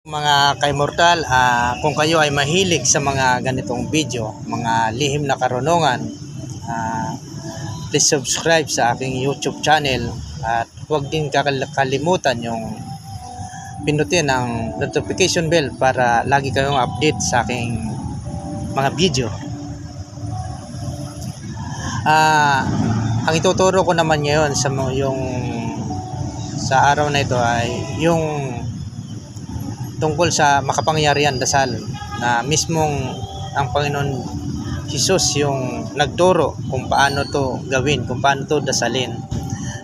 Mga ka-immortal, kung kayo ay mahilig sa mga ganitong video, mga lihim na karunungan, please subscribe sa aking YouTube channel at huwag din kakalimutan yung pindutin ang notification bell para lagi kayong update sa aking mga video. Ang ituturo ko naman ngayon sa araw na ito ay yung tungkol sa makapangyarihan dasal na mismong ang Panginoon Jesus yung nagturo kung paano to gawin, kung paano to dasalin.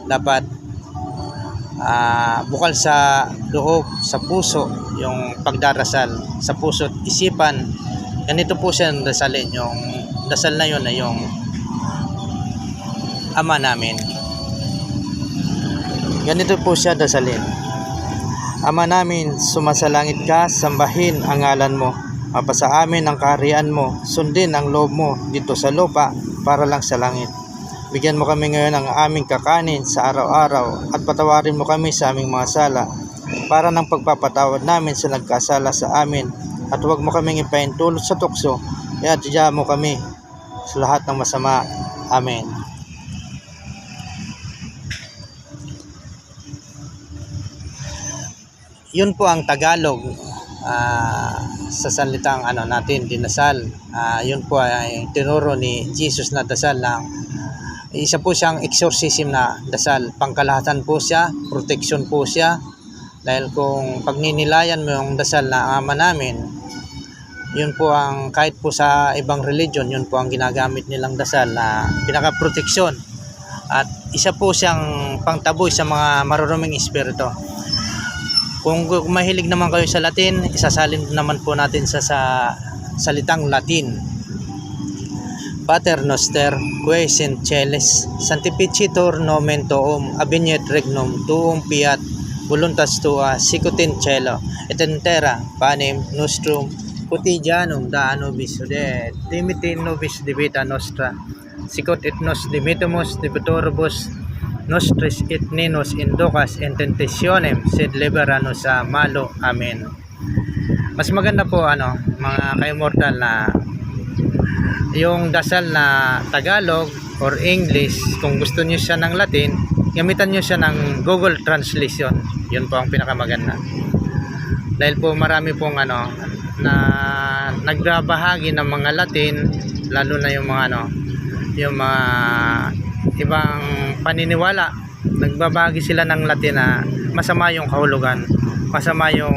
Dapat bukal sa loob, sa puso yung pagdarasal, sa puso at isipan. Ganito po siya dasalin. Yung dasal na yun ay yung Ama namin. Ganito po siya dasalin. Ama namin, sumasalangit ka, sambahin ang ngalan mo. Mapasa amin ang kaharian mo, sundin ang loob mo dito sa lupa para lang sa langit. Bigyan mo kami ngayon ng aming kakanin sa araw-araw at patawarin mo kami sa aming mga sala para ng pagpapatawad namin sa nagkasala sa amin, at huwag mo kaming ipaintulot sa tukso, at tiyagaan mo kami sa lahat ng masama. Amen. Yun po ang Tagalog sa salitang natin, dinasal. Yun po ay tinuro ni Jesus na dasal na isa po siyang exorcism na dasal. Pangkalahatan po siya, protection po siya. Dahil kung pagninilayan mo yung dasal na Ama namin, yun po ang kahit po sa ibang religion, yun po ang ginagamit nilang dasal na pinaka-proteksyon. At isa po siyang pangtaboy sa mga maruruming espiritu. Kung mahilig naman kayo sa Latin, isasalin naman po natin sa salitang Latin. Pater noster, qui es in celis, sanctificetur nomen tuum, adveniat regnum tuum, fiat voluntas tua, sicut in cielo et in terra. Panem nostrum quotidianum da nobis hodie, dimitte nobis debita nostra, sicut et nos dimittimus debitoribus nostris, et nenos inducas in tentationem, sed libera nos sa malo. Amen. Mas maganda po mga ka-immortal, na yung dasal na Tagalog or English. Kung gusto niyo siya ng Latin, gamitan niyo siya ng Google Translation. Yun po ang pinakamaganda. Dahil po marami pong na nagbabahagi ng mga Latin, lalo na yung mga yung mga ibang paniniwala, nagbabagi sila ng Latin na masama yung kahulugan, masama yung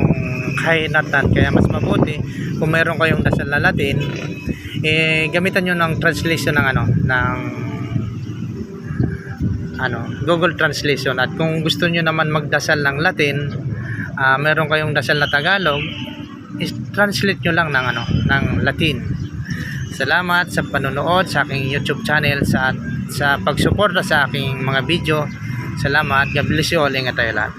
kahinatan. Kaya mas mabuti kung meron kayong dasal na Latin, gamitan nyo ng translation ng Google Translation. At kung gusto nyo naman magdasal ng Latin, meron kayong dasal na Tagalog, translate nyo lang ng Latin. Salamat sa panonood sa aking YouTube channel, sa pagsuporta sa aking mga video. Salamat. God bless you all. Ingat tayo lahat.